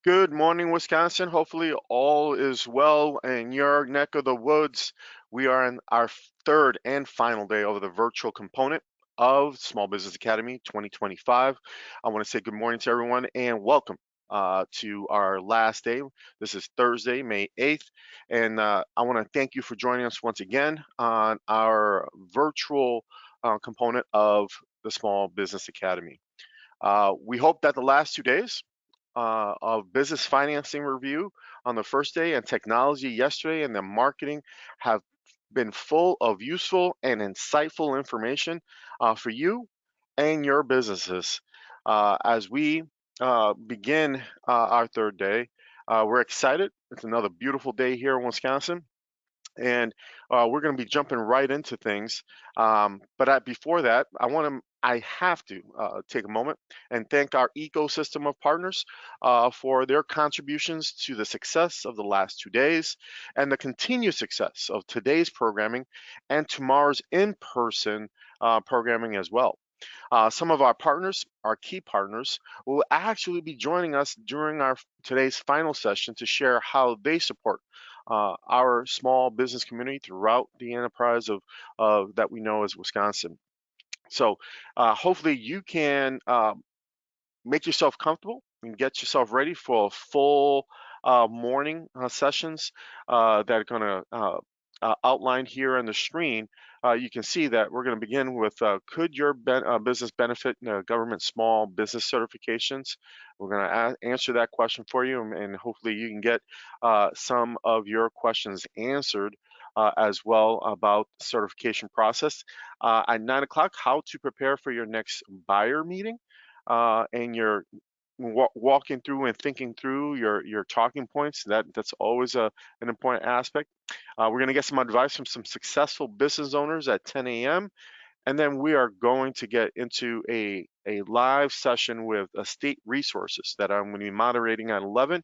Good morning, Wisconsin. Hopefully, all is well in your neck of the woods. We are in our third and final day of the virtual component of Small Business Academy 2025. I want to say good morning to everyone and welcome to our last day. This is Thursday, May 8th, and I want to thank you for joining us once again on our virtual component of the Small Business Academy. We hope that the last 2 days of business financing review on the first day and technology yesterday and then marketing have been full of useful and insightful information for you and your businesses. As we begin our third day, we're excited. It's another beautiful day here in Wisconsin. And we're going to be jumping right into things. But before that, I have to take a moment and thank our ecosystem of partners for their contributions to the success of the last 2 days and the continued success of today's programming and tomorrow's in-person programming as well. Some of our partners, our key partners, will actually be joining us during our today's final session to share how they support our small business community throughout the enterprise of that we know as Wisconsin. So hopefully you can make yourself comfortable and get yourself ready for a full morning sessions that are going to outline here on the screen. You can see that we're going to begin with could your business benefit government small business certifications? We're going to answer that question for you, and hopefully you can get some of your questions answered as well about certification process. At 9 o'clock, how to prepare for your next buyer meeting, and you're walking through and thinking through your talking points. That's always an important aspect. We're going to get some advice from some successful business owners at 10 a.m. And then we are going to get into a live session with state resources that I'm going to be moderating at 11.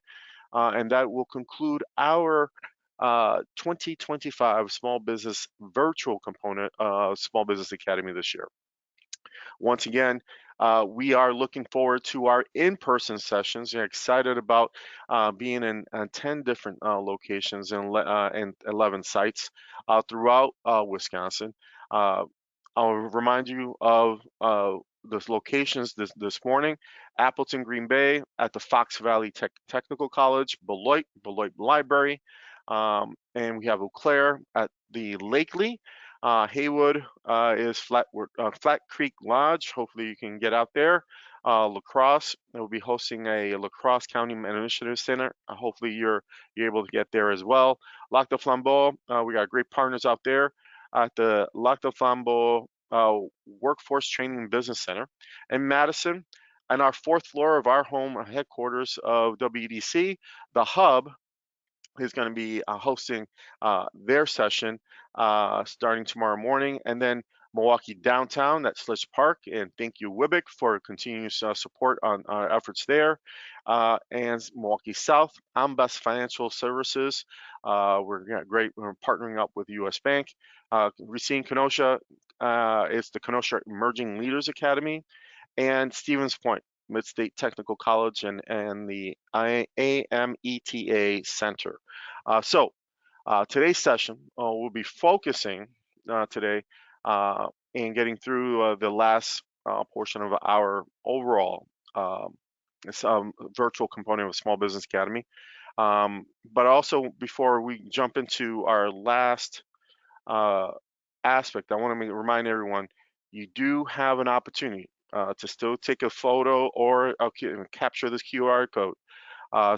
And that will conclude our 2025 small business virtual component of Small Business Academy this year. Once again, we are looking forward to our in-person sessions. We're excited about being in 10 different locations and 11 sites throughout Wisconsin. I'll remind you of the locations this morning: Appleton, Green Bay, at the Fox Valley Technical College, Beloit Library, and we have Eau Claire at the Lakely. Haywood is Flat Creek Lodge. Hopefully you can get out there. La Crosse will be hosting a La Crosse County Initiative Center. Hopefully you're able to get there as well. Lac de Flambeau, we got great partners out there at the Lac de Flambeau Workforce Training and Business Center. In Madison, on our fourth floor of our home headquarters of WEDC, the Hub is going to be hosting their session starting tomorrow morning. And then Milwaukee Downtown, that's Slish Park, and thank you, WIBIC, for continuous support on our efforts there. And Milwaukee South, Ambest Financial Services. We're great. We're partnering up with U.S. Bank. Racine Kenosha is the Kenosha Emerging Leaders Academy, and Stevens Point, Mid-State Technical College, and the AMETA Center. So today's session will be focusing today and getting through the last portion of our overall virtual component of Small Business Academy. But also, before we jump into our last aspect, I want to remind everyone, you do have an opportunity to still take a photo or capture this QR code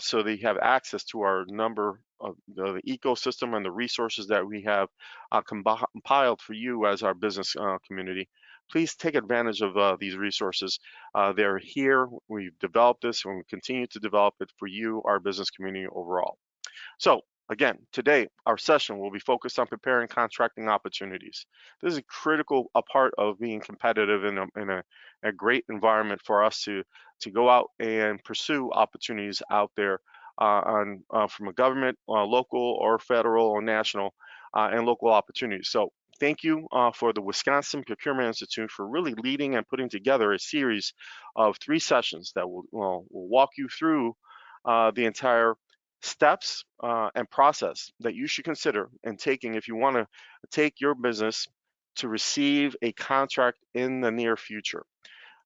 so that you have access to our number of the ecosystem and the resources that we have compiled for you as our business community. Please take advantage of these resources. They're here. We've developed this and we continue to develop it for you, our business community overall. So again, today our session will be focused on preparing contracting opportunities. This is a critical part of being competitive in a great environment for us to go out and pursue opportunities out there from a government, local or federal or national, and local opportunities. So thank you for the Wisconsin Procurement Institute for really leading and putting together a series of 3 sessions that will walk you through the entire steps and process that you should consider in taking if you want to take your business to receive a contract in the near future.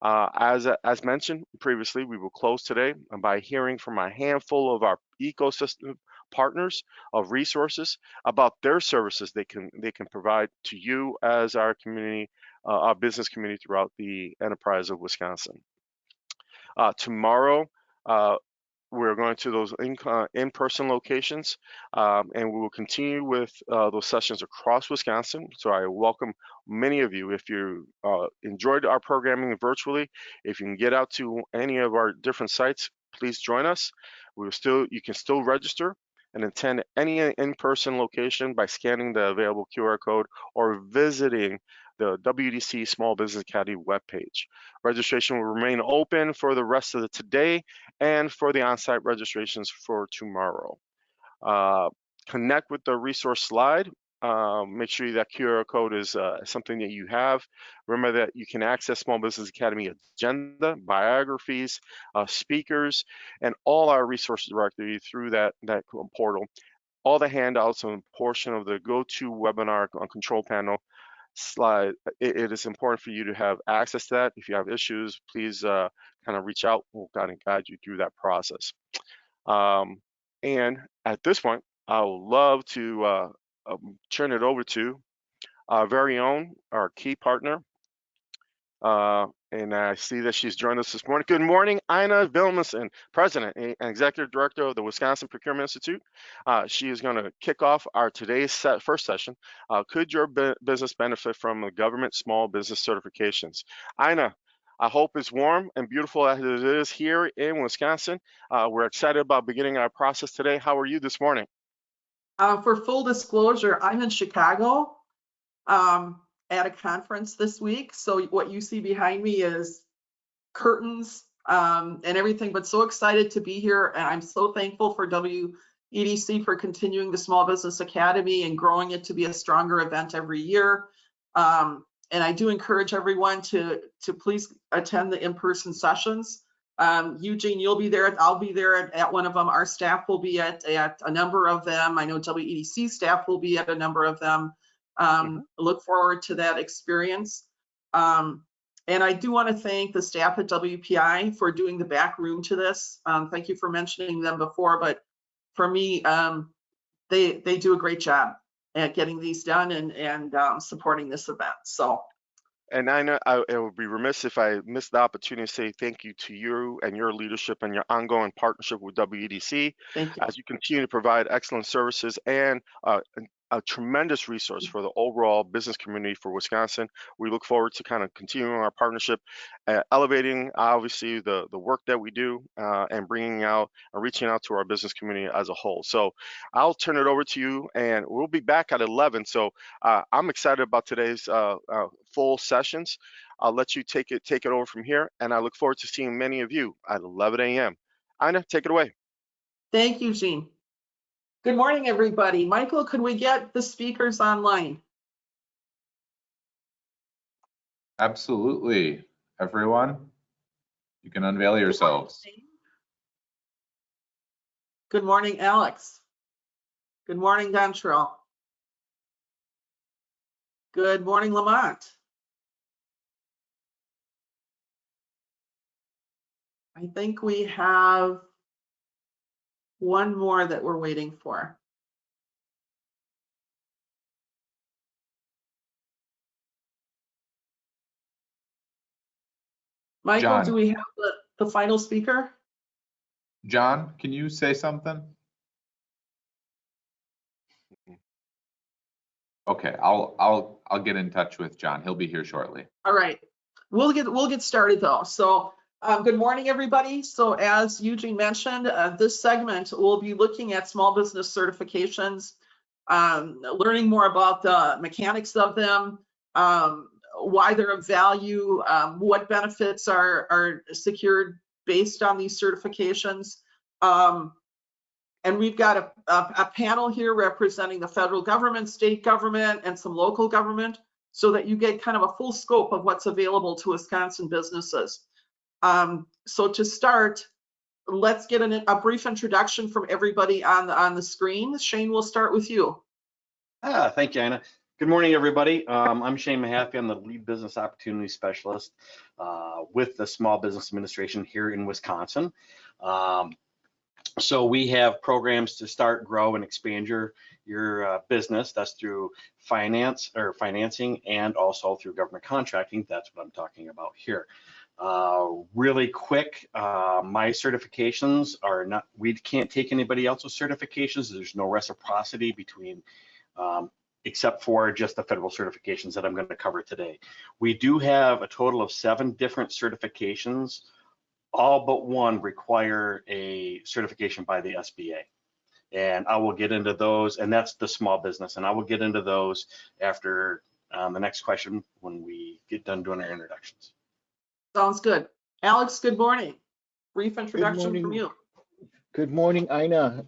As mentioned previously, we will close today by hearing from a handful of our ecosystem partners of resources about their services they can provide to you as our community, our business community throughout the enterprise of Wisconsin. Tomorrow, we're going to those in-person locations, and we will continue with those sessions across Wisconsin. So I welcome many of you. If you enjoyed our programming virtually, if you can get out to any of our different sites, please join us. You can still register and attend any in-person location by scanning the available QR code or visiting the WEDC Small Business Academy webpage. Registration will remain open for the rest of today and for the on-site registrations for tomorrow. Connect with the resource slide. Make sure that QR code is something that you have. Remember that you can access Small Business Academy agenda, biographies, speakers, and all our resources directly through that portal. All the handouts and portion of the GoToWebinar control panel slide, it is important for you to have access to that. If you have issues, please kind of reach out. We'll kind of guide you through that process. And at this point, I would love to turn it over to our very own, our key partner. And I see that she's joined us this morning. Good morning, Ina Vilmussen, President and Executive Director of the Wisconsin Procurement Institute. She is going to kick off our today's first session. Could your business benefit from the government small business certifications? Ina, I hope it's warm and beautiful as it is here in Wisconsin. We're excited about beginning our process today. How are you this morning? For full disclosure, I'm in Chicago at a conference this week. So what you see behind me is curtains and everything, but so excited to be here. And I'm so thankful for WEDC for continuing the Small Business Academy and growing it to be a stronger event every year. And I do encourage everyone to please attend the in-person sessions. Eugene, you'll be there. I'll be there at one of them. Our staff will be at a number of them. I know WEDC staff will be at a number of them. Look forward to that experience. And I do want to thank the staff at WPI for doing the back room to this. Thank you for mentioning them before, but for me, they do a great job at getting these done and supporting this event. So. And I know it would be remiss if I missed the opportunity to say thank you to you and your leadership and your ongoing partnership with WEDC as you continue to provide excellent services and a tremendous resource for the overall business community for Wisconsin. We look forward to kind of continuing our partnership, elevating obviously the work that we do and bringing out and reaching out to our business community as a whole. So I'll turn it over to you, and we'll be back at 11. So I'm excited about today's full sessions. I'll let you take it over from here, and I look forward to seeing many of you at 11 a.m. Ina, take it away. Thank you, Gene. Good morning, everybody. Michael, could we get the speakers online? Absolutely. Everyone, you can unveil yourselves. Good morning, Alex. Good morning, Dontrell. Good morning, Lamont. I think we have one more that we're waiting for. Michael, John. Do we have the final speaker? John, can you say something? Okay, I'll get in touch with John. He'll be here shortly. All right, we'll get started though. So good morning, everybody. So as Eugene mentioned, this segment will be looking at small business certifications, learning more about the mechanics of them, why they're of value, what benefits are secured based on these certifications. And we've got a panel here representing the federal government, state government, and some local government, so that you get kind of a full scope of what's available to Wisconsin businesses. So to start, let's get a brief introduction from everybody on the screen. Shane, we'll start with you. Thank you, Anna. Good morning, everybody. I'm Shane Mahaffey. I'm the lead business opportunity specialist with the Small Business Administration here in Wisconsin. So we have programs to start, grow, and expand your business. That's through financing, and also through government contracting. That's what I'm talking about here. Really quick, my certifications are not, we can't take anybody else's certifications. There's no reciprocity between, except for just the federal certifications that I'm going to cover today. We do have a total of 7 different certifications. All but one require a certification by the SBA. And I will get into those, and that's the small business. And I will get into those after the next question when we get done doing our introductions. Sounds good. Alex, good morning. Brief introduction from you. Good morning, Ina.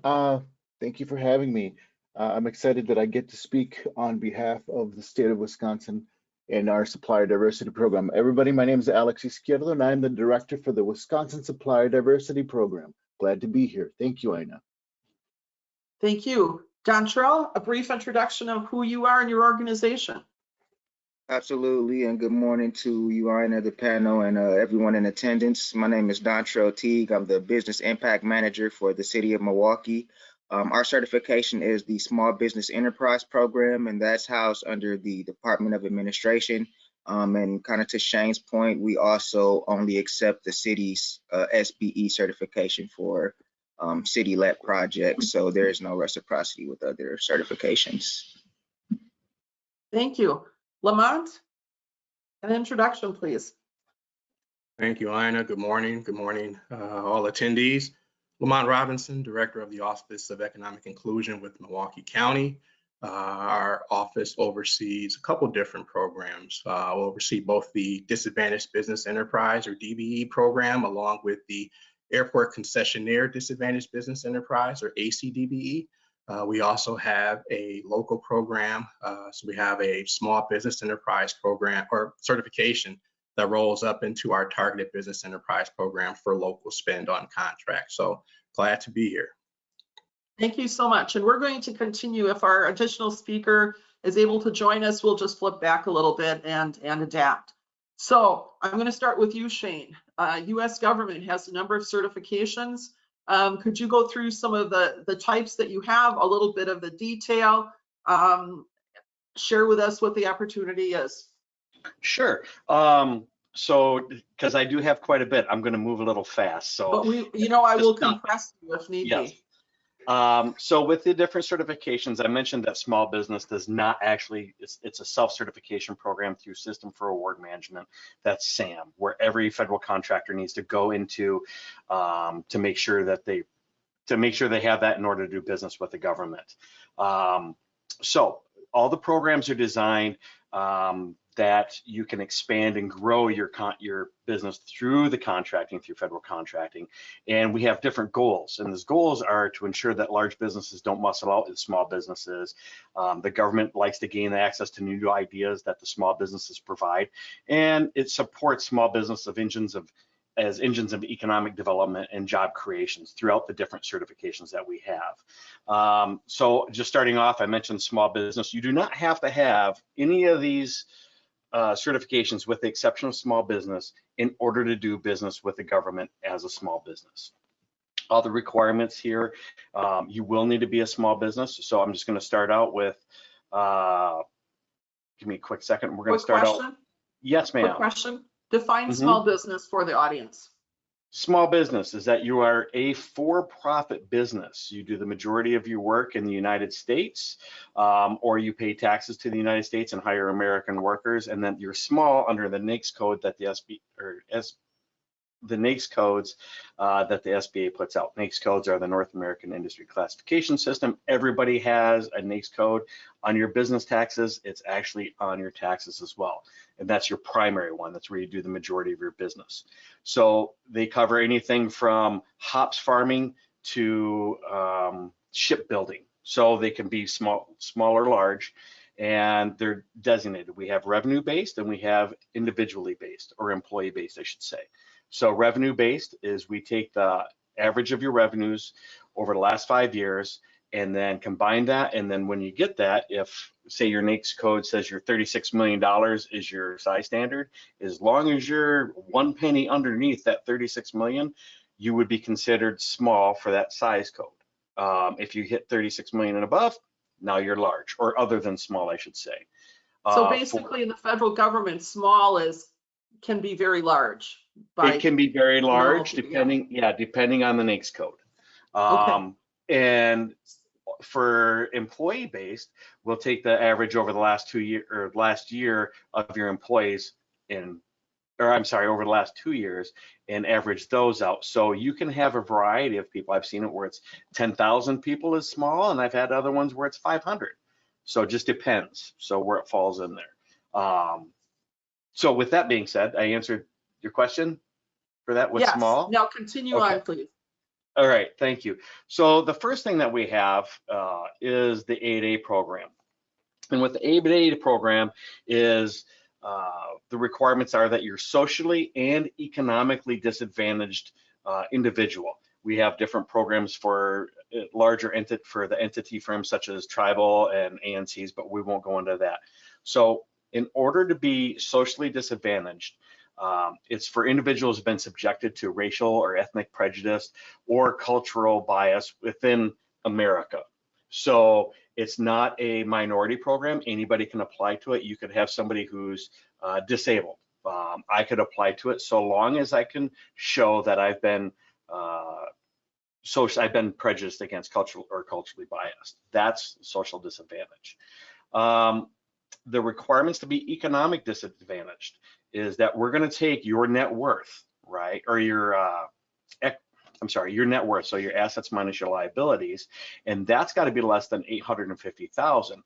Thank you for having me. I'm excited that I get to speak on behalf of the state of Wisconsin in our Supplier Diversity Program. Everybody, my name is Alex Izquierdo, and I'm the director for the Wisconsin Supplier Diversity Program. Glad to be here. Thank you, Ina. Thank you. John Trell, a brief introduction of who you are and your organization. Absolutely, and good morning to you, Ina, the panel, and everyone in attendance. My name is Dontrell Teague. I'm the Business Impact Manager for the City of Milwaukee. Our certification is the Small Business Enterprise Program, and that's housed under the Department of Administration. And kind of to Shane's point, we also only accept the city's SBE certification for city-led projects, so there is no reciprocity with other certifications. Thank you. Lamont, an introduction, please. Thank you, Ina. Good morning. Good morning, all attendees. Lamont Robinson, Director of the Office of Economic Inclusion with Milwaukee County. Our office oversees a couple different programs. We'll oversee both the Disadvantaged Business Enterprise, or DBE program, along with the Airport Concessionaire Disadvantaged Business Enterprise, or ACDBE. We also have a local program. So we have a Small Business Enterprise program or certification that rolls up into our Targeted Business Enterprise program for local spend on contract. So glad to be here. Thank you so much. And we're going to continue. If our additional speaker is able to join us, we'll just flip back a little bit and adapt. So I'm going to start with you, Shane. U.S. government has a number of certifications. Could you go through some of the types that you have, a little bit of the detail, share with us what the opportunity is? Sure. So, because I do have quite a bit, I'm going to move a little fast. So, but I will compress you if need be. So with the different certifications, I mentioned that small business does not actually, it's a self-certification program through System for Award Management. That's SAM, where every federal contractor needs to go into to make sure they have that in order to do business with the government. So all the programs are designed that you can expand and grow your business through the contracting, through federal contracting. And we have different goals. And those goals are to ensure that large businesses don't muscle out with small businesses. The government likes to gain access to new ideas that the small businesses provide. And it supports small business as engines of economic development and job creations throughout the different certifications that we have. So just starting off, I mentioned small business. You do not have to have any of these certifications, with the exception of small business, in order to do business with the government as a small business. All the requirements here, you will need to be a small business. So I'm just going to start out with, give me a quick second. We're going to start out. Yes, ma'am. Quick question. Define small business for the audience. Small business is that you are a for-profit business. You do the majority of your work in the United States, or you pay taxes to the United States and hire American workers, and then you're small under the NAICS code that the NAICS codes that the SBA puts out. NAICS codes are the North American Industry Classification System. Everybody has a NAICS code. On your business taxes, it's actually on your taxes as well. And that's your primary one. That's where you do the majority of your business. So they cover anything from hops farming to shipbuilding. So they can be small or large, and they're designated. We have revenue-based and we have individually based, or employee-based, I should say. So revenue-based is we take the average of your revenues over the last 5 years, and then combine that. And then when you get that, if say your NAICS code says your $36 million is your size standard, as long as you're 1 penny underneath that 36 million, you would be considered small for that size code. If you hit 36 million and above, now you're large, or other than small, I should say. So basically in the federal government, small can be very large. It can be very large, yeah. depending on the NAICS code. And for employee based, we'll take the average over the last 2 years or last year of your employees over the last 2 years and average those out. So you can have a variety of people. I've seen it where it's 10,000 people is small, and I've had other ones where it's 500. So it just depends. So where it falls in there. So with that being said, I answered your question for that with small. Now continue on, please. All right, thank you. So the first thing that we have is the 8A program. And what the 8A program is, the requirements are that you're socially and economically disadvantaged individual. We have different programs for larger for the entity firms such as tribal and ANCs, but we won't go into that. So in order to be socially disadvantaged, it's for individuals who've been subjected to racial or ethnic prejudice or cultural bias within America. So it's not a minority program. Anybody can apply to it. You could have somebody who's disabled. I could apply to it so long as I can show that I've been prejudiced against culturally biased. That's social disadvantage. The requirements to be economic disadvantaged is that we're going to take your net worth, right, or your net worth, so your assets minus your liabilities, and that's got to be less than $850,000.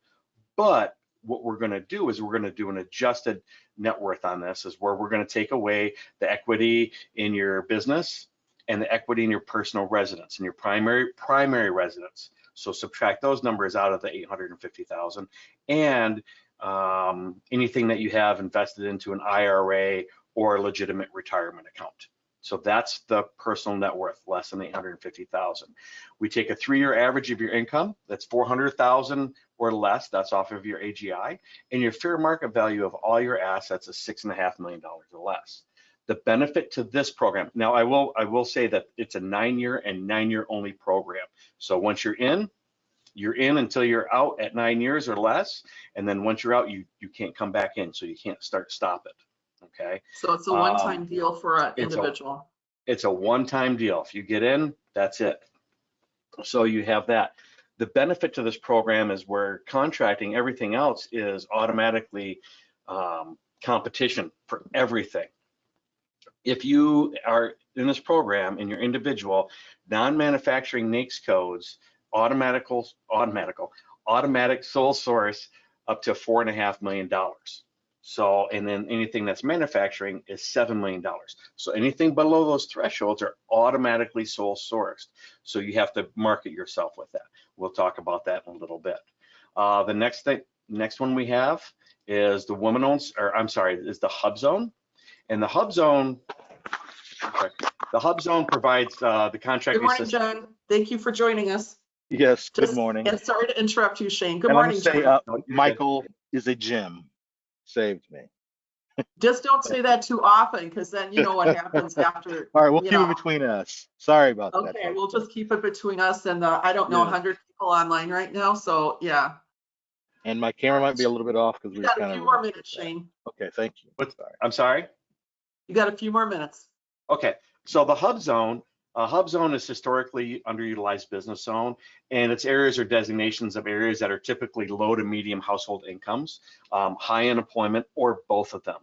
But what we're going to do is we're going to do an adjusted net worth on this, is where we're going to take away the equity in your business and the equity in your personal residence and your primary residence. So subtract those numbers out of the $850,000 and anything that you have invested into an IRA or a legitimate retirement account. So that's the personal net worth, less than $850,000. We take a 3-year average of your income, that's $400,000 or less, that's off of your AGI, and your fair market value of all your assets is $6.5 million or less. The benefit to this program, now I will say that it's a 9-year and 9-year only program. So once you're in until you're out at 9 years or less, and then once you're out, you can't come back in, so you can't stop it. Okay. So it's a one-time deal for an individual. It's a one-time deal. If you get in, that's it. So you have that. The benefit to this program is where contracting, everything else is automatically competition for everything. If you are in this program and you're individual, non-manufacturing NAICS codes, automatic sole source up to $4.5 million. So, and then anything that's manufacturing is $7 million. So anything below those thresholds are automatically sole sourced. So you have to market yourself with that. We'll talk about that in a little bit. The next one we have is the is the Hub Zone. And the Hub Zone, provides the contracting Good morning, system. John. Thank you for joining us. Yes, good morning. And sorry to interrupt you, Shane. Good And let me morning, say, John. Michael is a gem. Saved me. Just don't say that too often, because then you know what happens after. All right, we'll keep it between us. Sorry about that. Okay, we'll just keep it between us and I don't know, 100 people online right now, so yeah. And my camera might be a little bit off because You got a few more minutes, Shane. Okay, thank you. I'm sorry? You got a few more minutes. Okay, so the Hub Zone is historically underutilized business zone, and its areas are designations of areas that are typically low to medium household incomes, high unemployment, or both of them.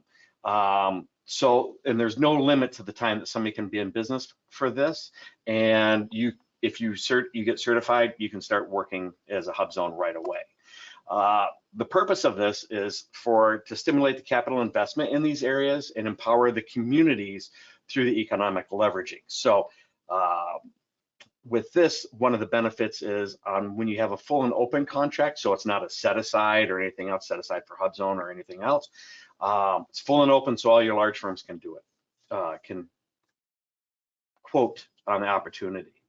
So, and there's no limit to the time that somebody can be in business for this. And if you get certified, you can start working as a Hub Zone right away. The purpose of this is to stimulate the capital investment in these areas and empower the communities through the economic leveraging. So with this, one of the benefits is when you have a full and open contract, so it's not a set aside or anything else, set aside for Hub Zone or anything else. It's full and open, so all your large firms can do it, can quote on the opportunity.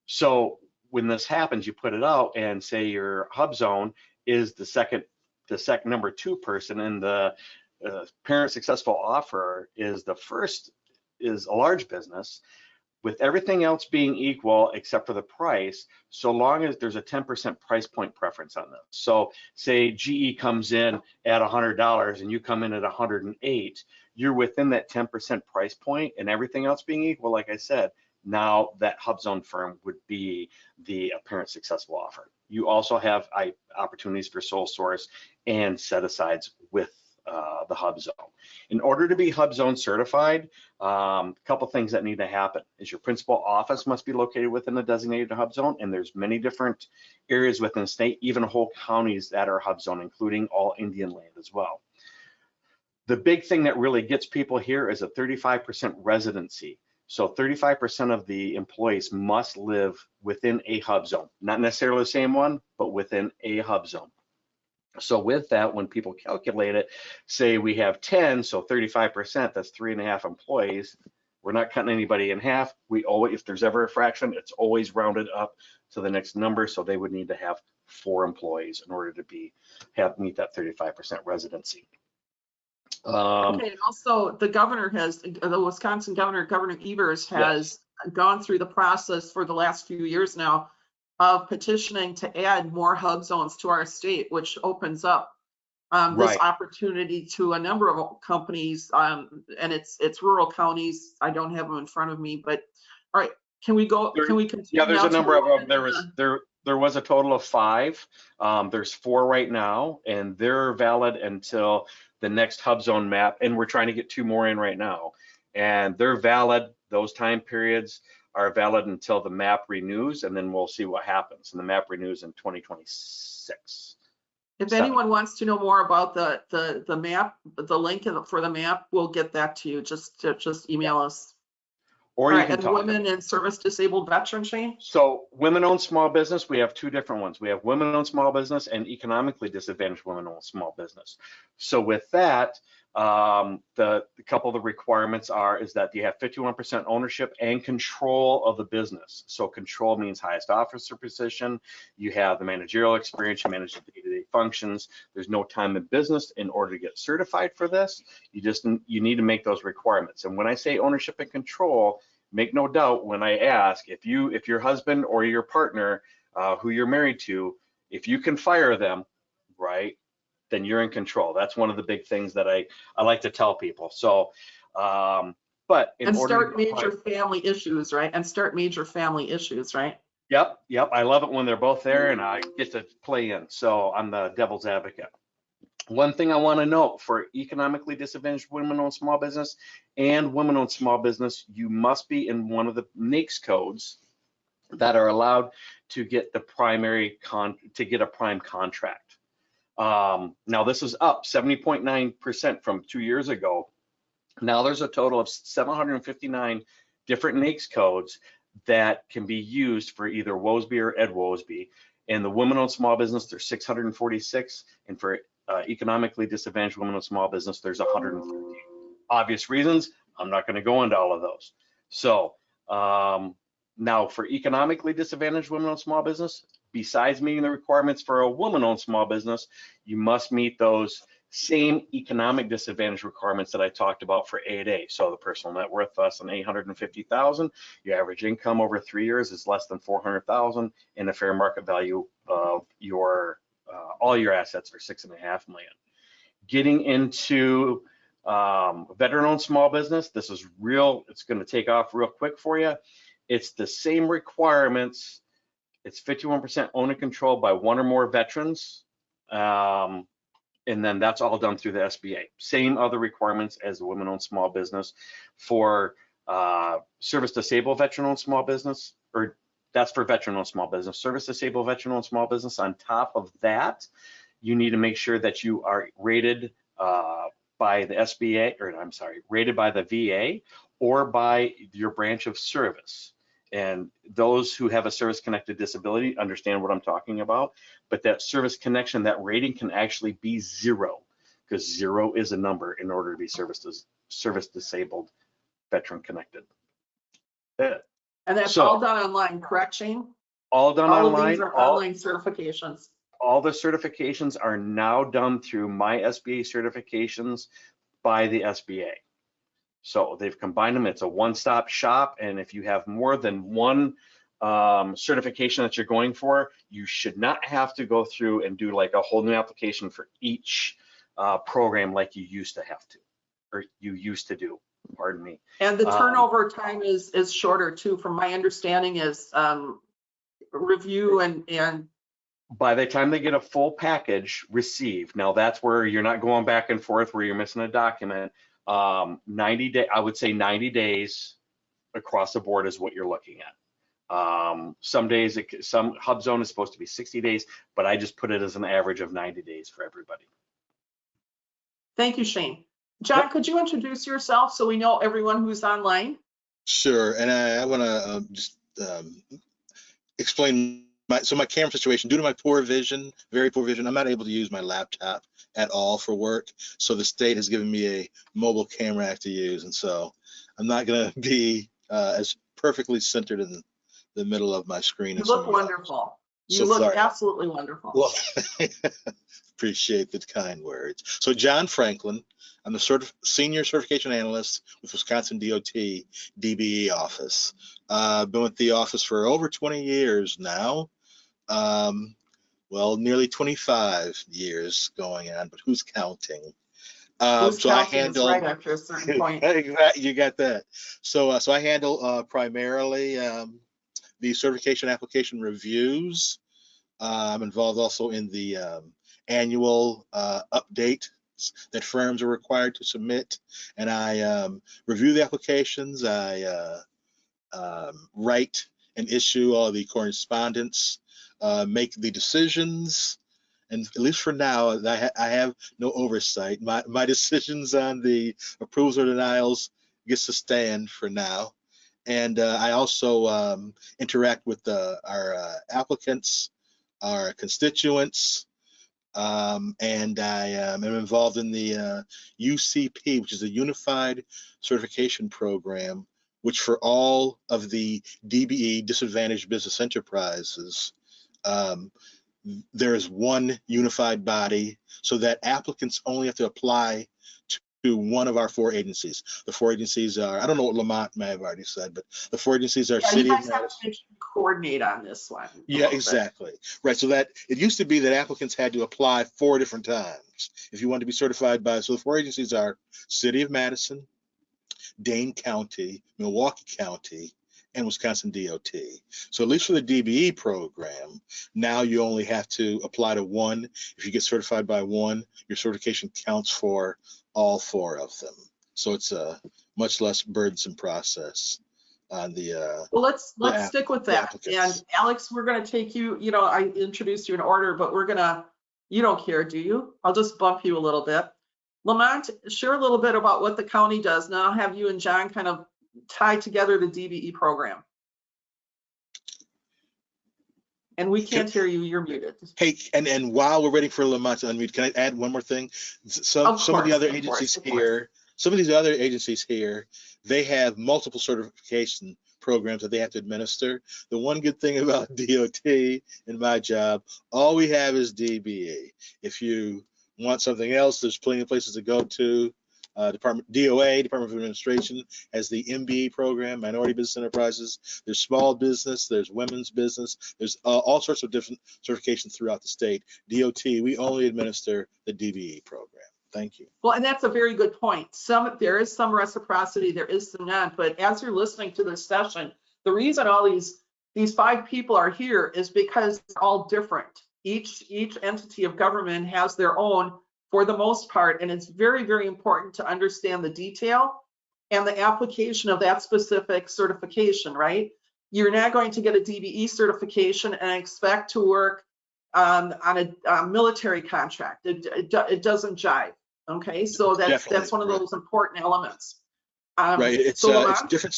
So when this happens, you put it out and say your hub zone is the second number 2 person, and the parent successful offer is the first, is a large business. With everything else being equal except for the price, so long as there's a 10% price point preference on this. So say GE comes in at $100 and you come in at 108, you're within that 10% price point, and everything else being equal, like I said, now that hub zone firm would be the apparent successful offer. You also have opportunities for sole source and set asides with the hub zone. In order to be hub zone certified, a couple things that need to happen is your principal office must be located within the designated hub zone, and there's many different areas within the state, even whole counties that are hub zone, including all Indian land as well. The big thing that really gets people here is a 35% residency. So 35% of the employees must live within a hub zone, not necessarily the same one, but within a hub zone. So with that, when people calculate it, say we have 10, so 35%, that's 3.5 employees. We're not cutting anybody in half. We always, if there's ever a fraction, it's always rounded up to the next number. So they would need to have 4 employees in order to meet that 35% residency. Okay, and also the governor the Wisconsin governor, Governor Evers, has gone through the process for the last few years now of petitioning to add more hub zones to our state, which opens up this opportunity to a number of companies, and it's rural counties. I don't have them in front of me, but all right, can we continue? Yeah, there's a number of them. There was a total of 5. There's 4 right now, and they're valid until the next hub zone map, and we're trying to get 2 more in right now, and they're valid. Those time periods are valid until the map renews, and then we'll see what happens. And the map renews in 2026. If anyone wants to know more about the map, the link for the map, we'll get that to you. Just email us. Or you can talk. Women and service disabled veterans, Shane? So women-owned small business, we have 2 different ones. We have women-owned small business and economically disadvantaged women-owned small business. So with that, the couple of the requirements is that you have 51% ownership and control of the business. So control means highest officer position. You have the managerial experience. You manage the day-to-day functions. There's no time in business. In order to get certified for this, you need to make those requirements. And when I say ownership and control, make no doubt when I ask if your husband or your partner who you're married to, if you can fire them, right, then you're in control. That's one of the big things that I like to tell people. So, but in order start major family issues, right? And start major family issues, right? Yep. I love it when they're both there and I get to play in. So I'm the devil's advocate. One thing I want to note for economically disadvantaged women-owned small business and women-owned small business, you must be in one of the NAICS codes that are allowed to get the to get a prime contract. Now this is up 70.9% from 2 years ago. Now there's a total of 759 different NAICS codes that can be used for either WOSB or Ed WOSB. And the women-owned small business, there's 646, and for economically disadvantaged women-owned small business, there's 150. Obvious reasons, I'm not going to go into all of those. So now for economically disadvantaged women-owned small business, besides meeting the requirements for a woman-owned small business, you must meet those same economic disadvantage requirements that I talked about for 8A. So the personal net worth less than $850,000, your average income over 3 years is less than $400,000, and the fair market value of your all your assets are $6.5 million. Getting into veteran-owned small business, this is real. It's going to take off real quick for you. It's the same requirements. It's 51% owned and controlled by 1 or more veterans. And then that's all done through the SBA. Same other requirements as the women-owned small business. For service disabled veteran-owned small business, or that's for veteran-owned small business. Service disabled veteran-owned small business, on top of that, you need to make sure that you are rated by the SBA, or I'm sorry, rated by the VA or by your branch of service. And those who have a service-connected disability understand what I'm talking about, but that service connection, that rating can actually be 0, because 0 is a number in order to be service disabled veteran connected. And that's So- all done online, correct, Shane? All done All of online. these are online certifications. All the certifications are now done through My SBA certifications by the SBA. So they've combined them. It's a one-stop shop. And if you have more than one certification that you're going for, you should not have to go through and do like a whole new application for each program like you used to have to, or you used to do, pardon me. And the turnover time is shorter too, from my understanding is review and By the time they get a full package received, now that's where you're not going back and forth where you're missing a document. 90 day, I would say 90 days across the board is what you're looking at. Some days, some HubZone is supposed to be 60 days, but I just put it as an average of 90 days for everybody. thank you, Shane. John, could you introduce yourself so we know everyone who's online? Sure, and I want to just explain my camera situation. Due to my poor vision, very poor vision, I'm not able to use my laptop at all for work. So the state has given me a mobile camera to use, and so I'm not going to be as perfectly centered in the middle of my screen. You as look some of y'all. wonderful. You So look sorry. absolutely wonderful. Well, appreciate the kind words. So John Franklin, I'm the senior certification analyst with Wisconsin DOT DBE office. Been with the office for over 20 years now. Well, nearly 25 years going on, but who's counting? Who's So I counting is handle right after a certain point. Exactly, you got that. So I handle primarily the certification application reviews. I'm involved also in the annual update that firms are required to submit, and I review the applications. I write and issue all the correspondence, make the decisions, and at least for now, I have no oversight. My decisions on the approvals or denials gets to stand for now, and I also interact with our applicants, our constituents, and I am involved in the UCP, which is a Unified Certification Program, which for all of the DBE, Disadvantaged Business Enterprises, there is one unified body so that applicants only have to apply to one of our 4 agencies. The 4 agencies are, I don't know what Lamont may have already said, but the 4 agencies are Yeah, City you of guys have Madison. to coordinate on this one. a Yeah, little bit. exactly. Right. So that it used to be that applicants had to apply 4 different times if you wanted to be certified by. So the 4 agencies are City of Madison, Dane County, Milwaukee County, and Wisconsin DOT. So at least for the DBE program, now you only have to apply to one. If you get certified by one, your certification counts for all 4 of them. So it's a much less burdensome process on the Well, let's Yeah, stick with the that. applicants. And Alex, we're gonna take you, I introduced you in order, but you don't care, do you? I'll just bump you a little bit. Lamont, share a little bit about what the county does. Now I'll have you and John kind of tie together the DBE program. And we can't hear you, you're muted. Hey, and while we're waiting for Lamont to unmute, can I add one more thing? Some of the other agencies here, some of these other agencies here, they have multiple certification programs that they have to administer. The one good thing about DOT in my job, all we have is DBE. If you want something else, there's plenty of places to go to. Department of Administration has the MBE program, Minority Business Enterprises. There's small business, there's women's business, there's all sorts of different certifications throughout the state. DOT, we only administer the DBE program. Thank you. Well, and that's a very good point. There is some reciprocity, there is some not, but as you're listening to this session, the reason all these 5 people are here is because they're all different. Each entity of government has their own, for the most part, and it's very, very important to understand the detail and the application of that specific certification, right? You're not going to get a DBE certification and expect to work on a military contract. It doesn't jive. Okay, so that's one of those important elements. Right, it's different.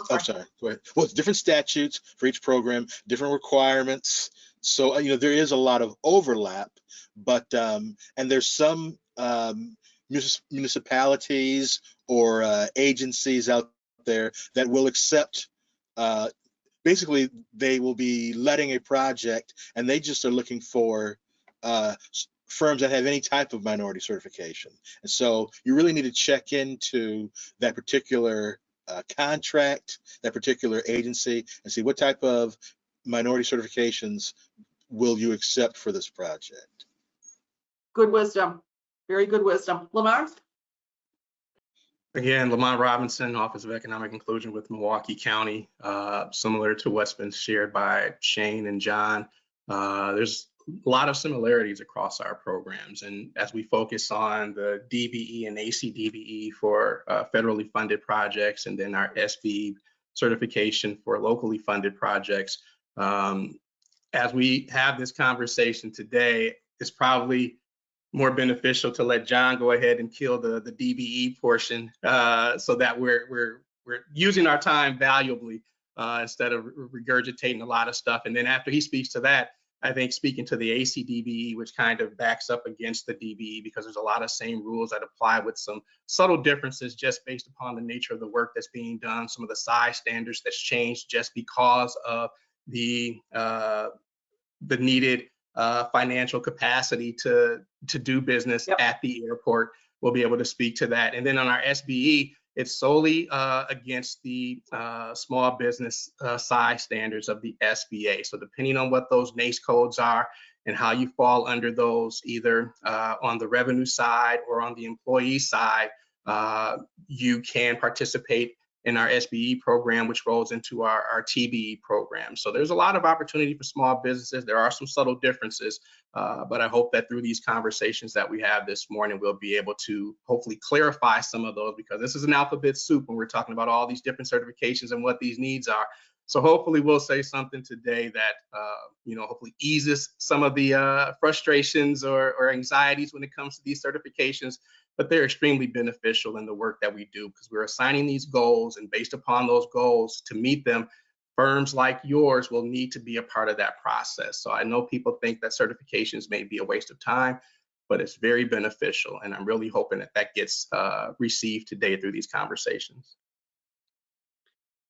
I'm sorry. Go ahead. Well, it's different statutes for each program, different requirements. So there is a lot of overlap, but and there's some municipalities or agencies out there that will accept basically they will be letting a project and they just are looking for firms that have any type of minority certification. And so you really need to check into that particular contract, that particular agency, and see what type of minority certifications will you accept for this project. Good wisdom. Very good wisdom. Lamont? Again, Lamont Robinson, Office of Economic Inclusion with Milwaukee County. Similar to what's been shared by Shane and John, there's a lot of similarities across our programs. And as we focus on the DBE and ACDBE for federally funded projects, and then our SBE certification for locally funded projects, as we have this conversation today, it's probably more beneficial to let John go ahead and kill the DBE portion so that we're using our time valuably instead of regurgitating a lot of stuff. And then after he speaks to that, I think speaking to the ACDBE, which kind of backs up against the DBE, because there's a lot of same rules that apply with some subtle differences just based upon the nature of the work that's being done, some of the size standards that's changed just because of the needed financial capacity to do business at the airport. We'll be able to speak to that. And then on our SBE, it's solely against the small business size standards of the SBA. So depending on what those NAICS codes are and how you fall under those, either on the revenue side or on the employee side, you can participate in our SBE program, which rolls into our TBE program. So there's a lot of opportunity for small businesses. There are some subtle differences, but I hope that through these conversations that we have this morning, we'll be able to hopefully clarify some of those, because this is an alphabet soup when we're talking about all these different certifications and what these needs are. So hopefully we'll say something today that, hopefully eases some of the frustrations or anxieties when it comes to these certifications, but they're extremely beneficial in the work that we do, because we're assigning these goals, and based upon those goals, to meet them, firms like yours will need to be a part of that process. So I know people think that certifications may be a waste of time, but it's very beneficial. And I'm really hoping that that gets received today through these conversations.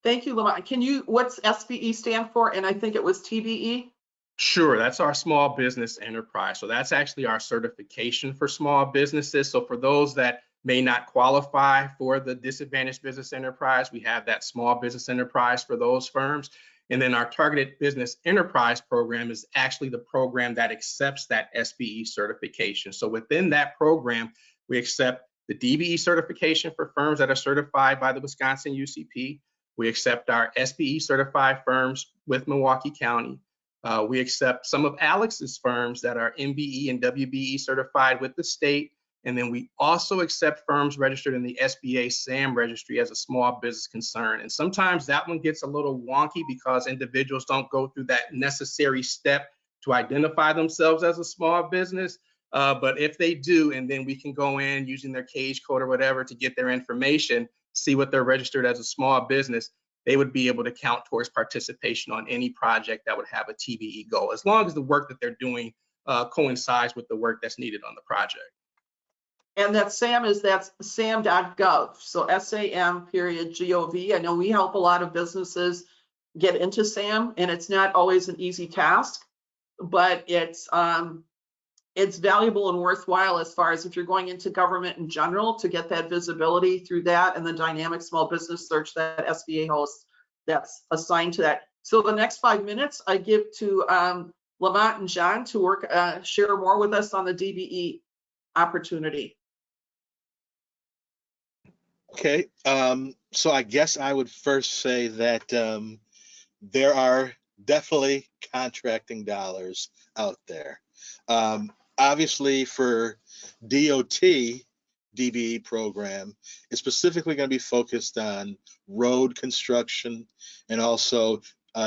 Thank you, Lamont. What's SBE stand for? And I think it was TBE. Sure, that's our small business enterprise. So that's actually our certification for small businesses. So for those that may not qualify for the disadvantaged business enterprise, we have that small business enterprise for those firms. And then our targeted business enterprise program is actually the program that accepts that SBE certification. So within that program, we accept the DBE certification for firms that are certified by the Wisconsin UCP. We accept our SBE certified firms with Milwaukee County. We accept some of Alex's firms that are MBE and WBE certified with the state. And then we also accept firms registered in the SBA SAM registry as a small business concern. And sometimes that one gets a little wonky because individuals don't go through that necessary step to identify themselves as a small business. But if they do, and then we can go in using their cage code or whatever to get their information, see what they're registered as a small business, they would be able to count towards participation on any project that would have a TBE goal, as long as the work that they're doing coincides with the work that's needed on the project. And that's sam.gov. So SAM.gov. I know we help a lot of businesses get into SAM, and it's not always an easy task, but it's valuable and worthwhile as far as if you're going into government in general to get that visibility through that and the dynamic small business search that SBA hosts that's assigned to that. So the next 5 minutes I give to Lamont and John to share more with us on the DBE opportunity. Okay, so I guess I would first say that there are definitely contracting dollars out there. Obviously for DOT DBE program, it's specifically going to be focused on road construction and also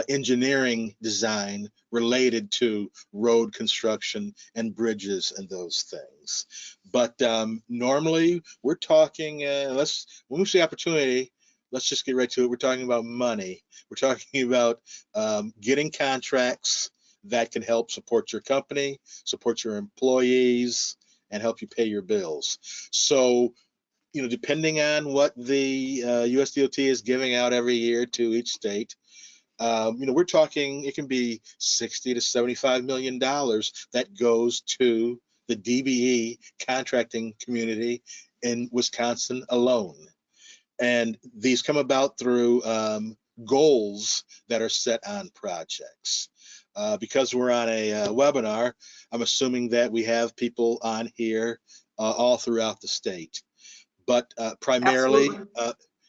engineering design related to road construction and bridges and those things. But normally we're talking, when we say opportunity, let's just get right to it. We're talking about money. We're talking about getting contracts that can help support your company, support your employees, and help you pay your bills. So, depending on what the USDOT is giving out every year to each state, We're talking, it can be $60 to $75 million that goes to the DBE contracting community in Wisconsin alone. And these come about through goals that are set on projects. Because we're on a webinar, I'm assuming that we have people on here all throughout the state. But primarily,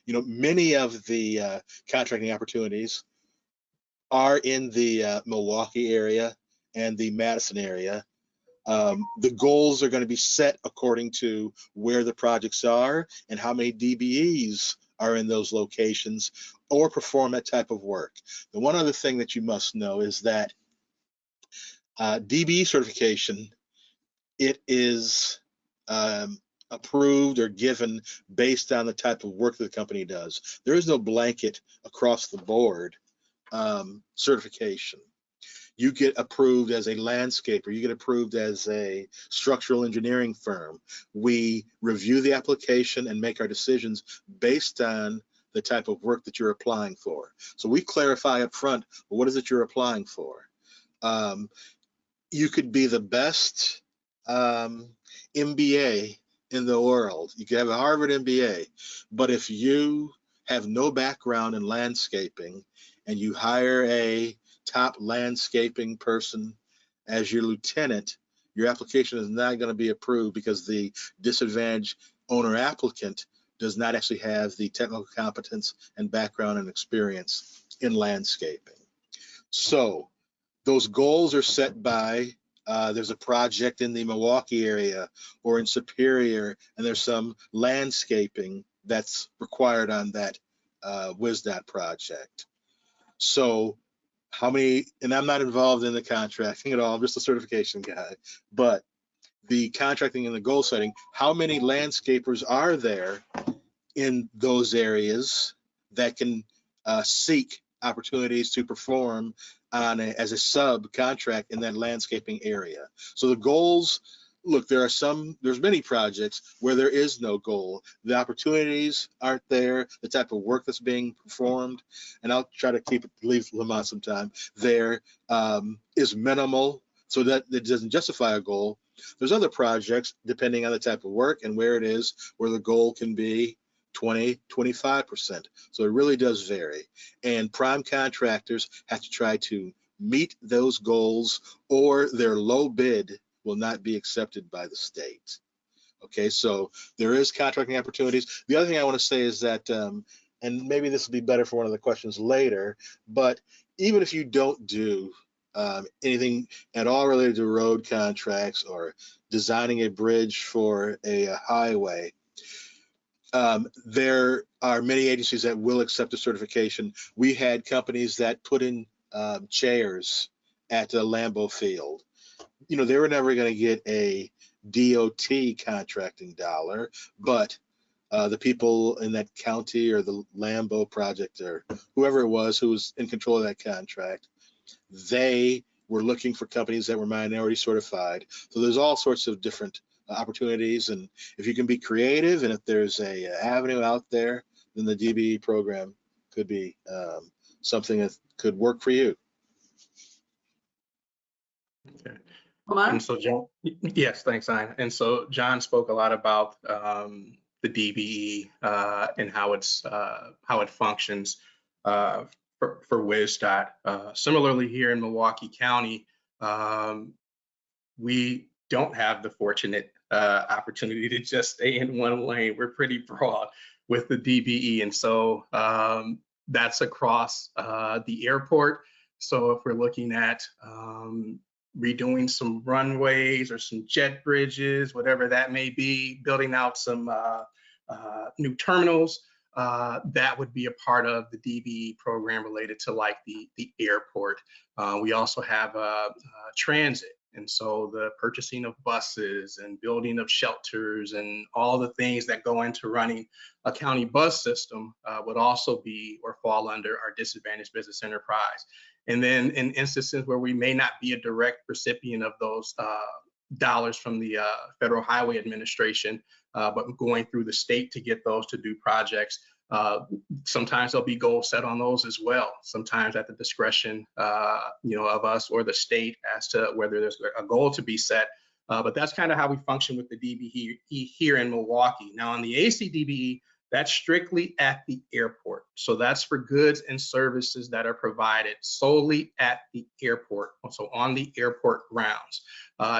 many of the contracting opportunities are in the Milwaukee area and the Madison area. The goals are going to be set according to where the projects are and how many DBEs are in those locations or perform that type of work. The one other thing that you must know is that DBE certification, it is approved or given based on the type of work that the company does. There is no blanket across the board certification. You get approved as a landscaper, you get approved as a structural engineering firm. We review the application and make our decisions based on the type of work that you're applying for. So we clarify up front, well, what is it you're applying for? You could be the best MBA in the world. You could have a Harvard MBA, but if you have no background in landscaping and you hire a top landscaping person as your lieutenant, your application is not going to be approved because the disadvantaged owner applicant does not actually have the technical competence and background and experience in landscaping. So those goals are set by, there's a project in the Milwaukee area or in Superior, and there's some landscaping that's required on that WSDOT project. So how many, and I'm not involved in the contracting at all, I'm just a certification guy, but the contracting and the goal setting, how many landscapers are there in those areas that can seek opportunities to perform on as a subcontract in that landscaping area? So the goals, look, there's many projects where there is no goal. The opportunities aren't there, the type of work that's being performed, and I'll try to leave Lamont some time, there is minimal, so that it doesn't justify a goal. There's other projects, depending on the type of work and where it is, where the goal can be 20, 25%. So it really does vary. And prime contractors have to try to meet those goals, or their low bid will not be accepted by the state. Okay, so there is contracting opportunities. The other thing I want to say is that, and maybe this will be better for one of the questions later, but even if you don't do anything at all related to road contracts or designing a bridge for a highway, there are many agencies that will accept a certification. We had companies that put in chairs at the Lambeau Field. They were never going to get a DOT contracting dollar, but the people in that county or the Lambeau project or whoever it was who was in control of that contract, they were looking for companies that were minority certified. So there's all sorts of different opportunities, and if you can be creative and if there's a avenue out there, then the DBE program could be something that could work for you. Okay. Lamont? And so John, yes, thanks, Ina. And so John spoke a lot about the DBE and how it functions for WSDOT. Similarly, here in Milwaukee County, we don't have the fortunate opportunity to just stay in one lane. We're pretty broad with the DBE, and so that's across the airport. So if we're looking at redoing some runways or some jet bridges, whatever that may be, building out some new terminals, that would be a part of the DBE program related to like the airport. We also have transit. And so the purchasing of buses and building of shelters and all the things that go into running a county bus system would also be or fall under our disadvantaged business enterprise. And then in instances where we may not be a direct recipient of those dollars from the Federal Highway Administration, but going through the state to get those to do projects, Sometimes there'll be goals set on those as well. Sometimes at the discretion, of us or the state as to whether there's a goal to be set. But that's kind of how we function with the DBE here in Milwaukee. Now on the ACDBE, that's strictly at the airport. So that's for goods and services that are provided solely at the airport, so on the airport grounds.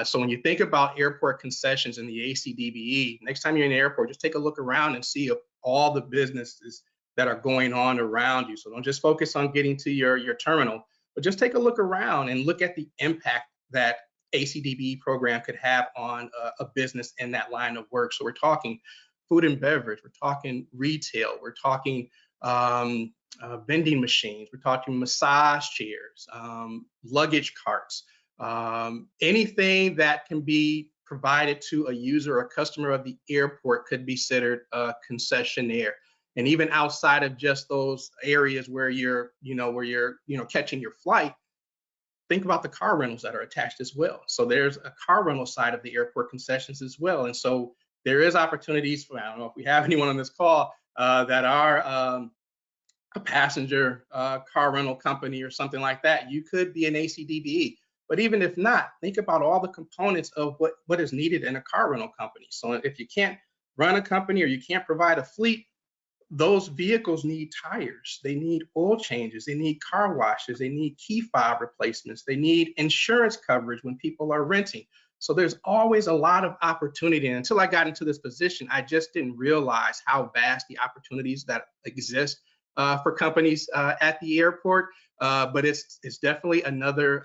So when you think about airport concessions in the ACDBE, next time you're in the airport, just take a look around and see all the businesses that are going on around you. So don't just focus on getting to your terminal, but just take a look around and look at the impact that ACDBE program could have on a business in that line of work. So we're talking food and beverage, we're talking retail, we're talking vending machines, we're talking massage chairs, luggage carts, anything that can be provided to a user or customer of the airport could be considered a concessionaire. And even outside of just those areas where you're catching your flight, think about the car rentals that are attached as well. So there's a car rental side of the airport concessions as well. And so there is opportunities for, I don't know if we have anyone on this call that are a passenger car rental company or something like that. You could be an ACDBE. But even if not, think about all the components of what is needed in a car rental company. So if you can't run a company or you can't provide a fleet, those vehicles need tires, they need oil changes, they need car washes, they need key fob replacements, they need insurance coverage when people are renting. So there's always a lot of opportunity. And until I got into this position, I just didn't realize how vast the opportunities that exist for companies at the airport. But it's definitely another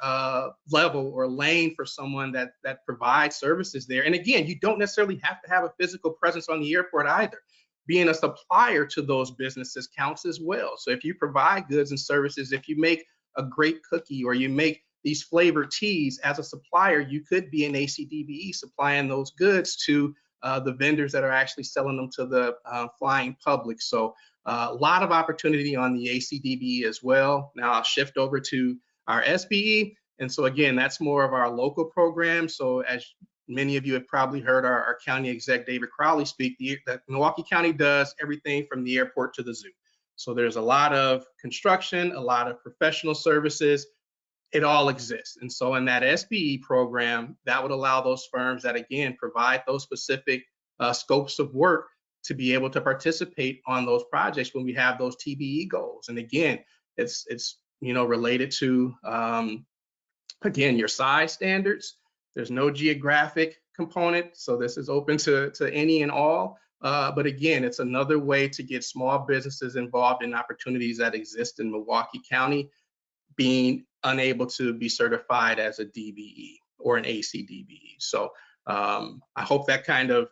level or lane for someone that provides services there. And again, you don't necessarily have to have a physical presence on the airport either. Being a supplier to those businesses counts as well. So if you provide goods and services, if you make a great cookie or you make these flavored teas as a supplier, you could be an ACDBE supplying those goods to the vendors that are actually selling them to the flying public. So a lot of opportunity on the ACDBE as well. Now I'll shift over to our SBE. And so again, that's more of our local program. So as many of you have probably heard our county exec, David Crowley, speak, that Milwaukee County does everything from the airport to the zoo. So there's a lot of construction, a lot of professional services, it all exists. And so in that SBE program, that would allow those firms that, again, provide those specific scopes of work to be able to participate on those projects when we have those TBE goals. And again, it's related to, again, your size standards. There's no geographic component, so this is open to any and all. But again, it's another way to get small businesses involved in opportunities that exist in Milwaukee County, being unable to be certified as a DBE or an ACDBE. So I hope that kind of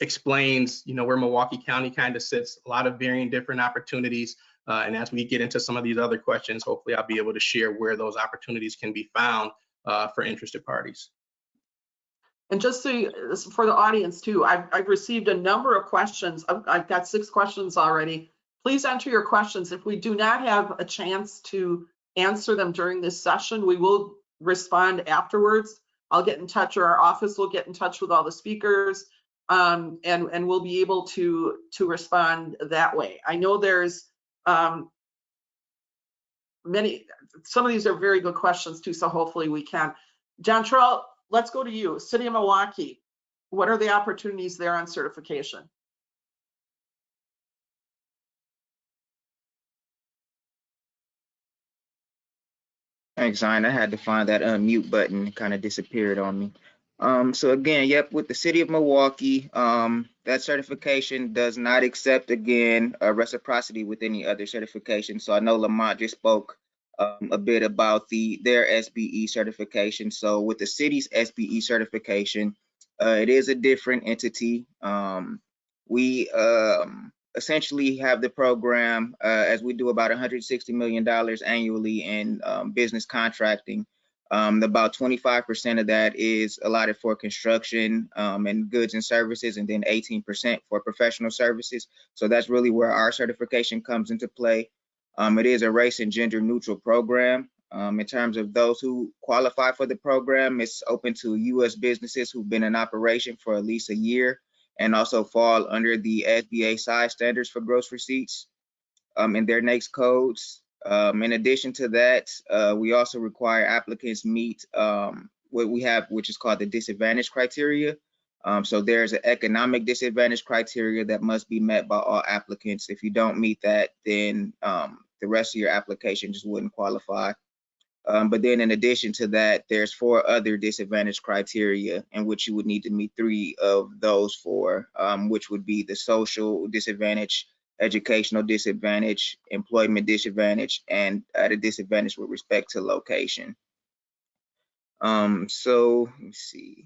explains, where Milwaukee County kind of sits. A lot of varying different opportunities. And as we get into some of these other questions, hopefully I'll be able to share where those opportunities can be found for interested parties. And just so for the audience too, I've received a number of questions. I've got 6 questions already. Please enter your questions. If we do not have a chance to answer them during this session, we will respond afterwards. I'll get in touch, or our office will get in touch with all the speakers, and we'll be able to respond that way. I know there's some of these are very good questions too, so hopefully we can. John Terrell, let's go to you. City of Milwaukee, what are the opportunities there on certification? Thanks, Zion. I had to find that unmute button. It kind of disappeared on me. So again, yep, with the City of Milwaukee, that certification does not accept, again, reciprocity with any other certification. So I know Lamont just spoke a bit about their SBE certification. So with the city's SBE certification, it is a different entity. We essentially have the program as we do about $160 million annually in business contracting. About 25% of that is allotted for construction and goods and services, and then 18% for professional services. So that's really where our certification comes into play. It is a race and gender neutral program. In terms of those who qualify for the program, it's open to U.S. businesses who've been in operation for at least a year and also fall under the SBA size standards for gross receipts in their NAICS codes. In addition to that, we also require applicants meet what we have, which is called the disadvantage criteria. So there's an economic disadvantage criteria that must be met by all applicants. If you don't meet that, then the rest of your application just wouldn't qualify. But then in addition to that, there's 4 other disadvantage criteria in which you would need to meet 3 of those 4, which would be the social disadvantage, educational disadvantage, employment disadvantage, and at a disadvantage with respect to location. So let's see.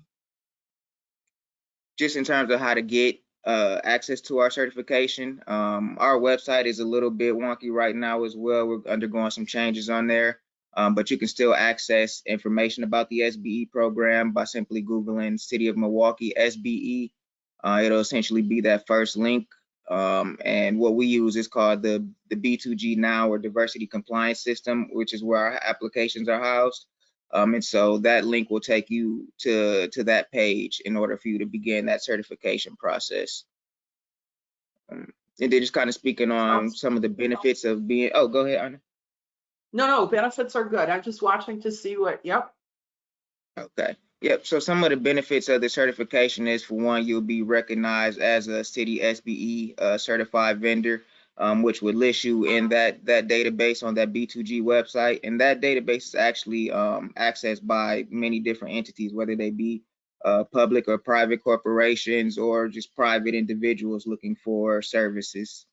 Just in terms of how to get access to our certification, our website is a little bit wonky right now as well. We're undergoing some changes on there, but you can still access information about the SBE program by simply Googling City of Milwaukee SBE. It'll essentially be that first link. And what we use is called the B2G Now, or Diversity Compliance System, which is where our applications are housed. And so that link will take you to that page in order for you to begin that certification process. And then just kind of speaking on some of the benefits of being, oh, go ahead, Anna. No, benefits are good. I'm just watching to see what, yep. Okay. Yep. So some of the benefits of the certification is, for one, you'll be recognized as a city SBE certified vendor, which would list you in that database on that B2G website. And that database is actually accessed by many different entities, whether they be public or private corporations or just private individuals looking for services.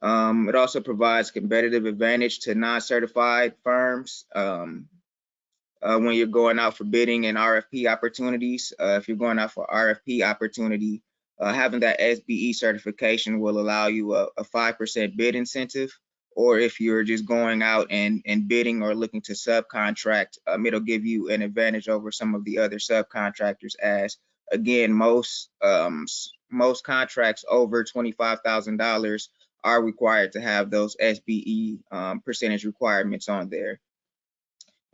It also provides competitive advantage to non-certified firms when you're going out for bidding and RFP opportunities. If you're going out for RFP opportunity, having that SBE certification will allow you a 5% bid incentive. Or if you're just going out and bidding or looking to subcontract, it'll give you an advantage over some of the other subcontractors, as again, most contracts over $25,000 are required to have those SBE percentage requirements on there.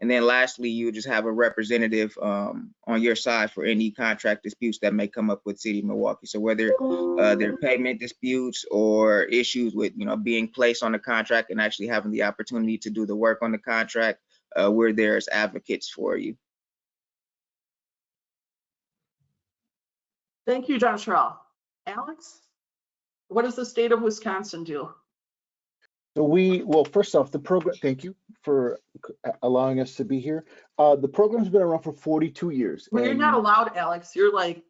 And then lastly, you just have a representative on your side for any contract disputes that may come up with City of Milwaukee. So whether they're payment disputes or issues with, being placed on the contract and actually having the opportunity to do the work on the contract, we're there as advocates for you. Thank you, John Sherrill. Alex, what does the state of Wisconsin do? So well, first off, the program, thank you for allowing us to be here. The program's been around for 42 years. Well, you're not allowed, Alex. You're like,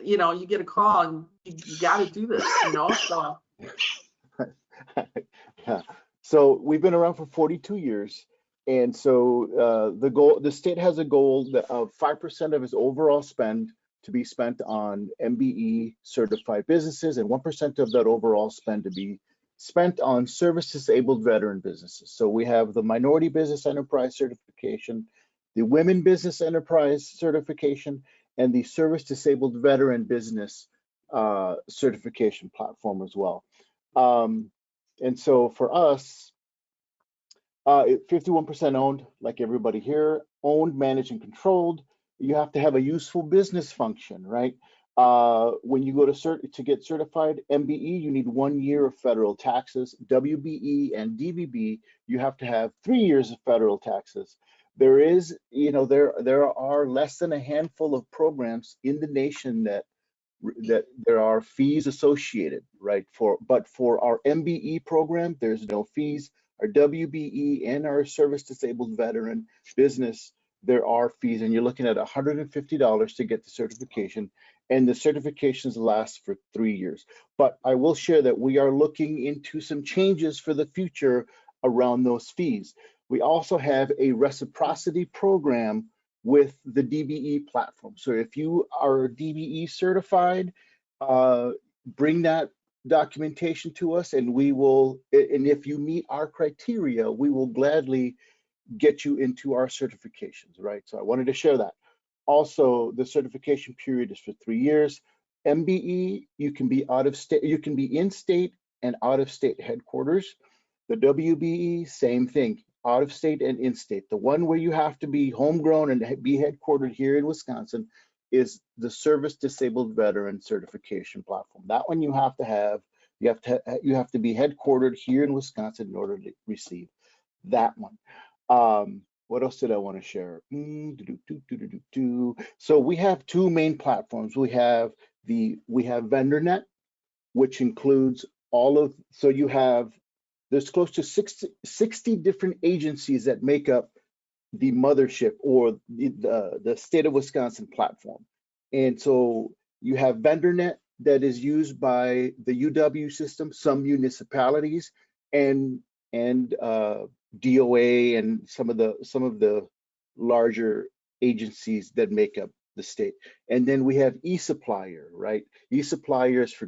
you get a call and you got to do this, so. Yeah. So we've been around for 42 years. And so the state has a goal of 5% of its overall spend to be spent on MBE certified businesses, and 1% of that overall spend to be spent on service disabled veteran businesses. So we have the Minority Business Enterprise certification, the Women Business Enterprise certification, and the Service Disabled Veteran Business certification platform as well. And so for us, 51% owned, like everybody here, owned, managed, and controlled. You have to have a useful business function, right? When you go to get certified MBE, you need 1 year of federal taxes. WBE and DBB, you have to have 3 years of federal taxes. There is, there are less than a handful of programs in the nation that there are fees associated, right? But for our MBE program, there's no fees. Our WBE and our service disabled veteran business, there are fees, and you're looking at $150 to get the certification, and the certifications last for 3 years. But I will share that we are looking into some changes for the future around those fees. We also have a reciprocity program with the DBE platform. So if you are DBE certified, bring that documentation to us, and we will, and if you meet our criteria, we will gladly get you into our certifications, right? So I wanted to share that. Also, the certification period is for 3 years. MBE, you can be out of state, you can be in state and out of state headquarters. The WBE, same thing, out of state and in state. The one where you have to be homegrown and be headquartered here in Wisconsin, is the Service Disabled Veteran Certification Platform. That one you have to have. You have to be headquartered here in Wisconsin in order to receive that one. What else did I want to share? So we have two main platforms. We have VendorNet, which includes so there's close to 60 different agencies that make up the mothership or the state of Wisconsin platform. And so you have VendorNet that is used by the UW system, some municipalities, and DOA and some of the larger agencies that make up the state. And then we have eSupplier, right? eSupplier is for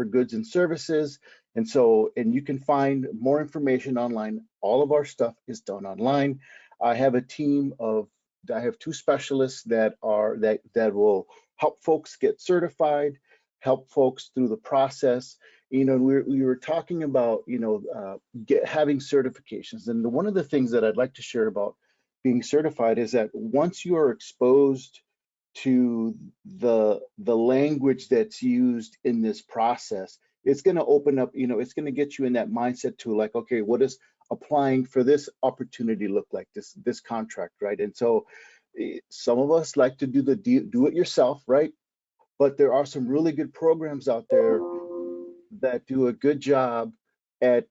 goods and services. And you can find more information online. All of our stuff is done online. I have I have two specialists that will help folks get certified, help folks through the process. We were talking about, having certifications. And one of the things that I'd like to share about being certified is that once you are exposed to the language that's used in this process, it's going to open up, it's going to get you in that mindset to like, okay, what does applying for this opportunity look like, this contract, right? And so some of us like to do it yourself, right? But there are some really good programs out there that do a good job at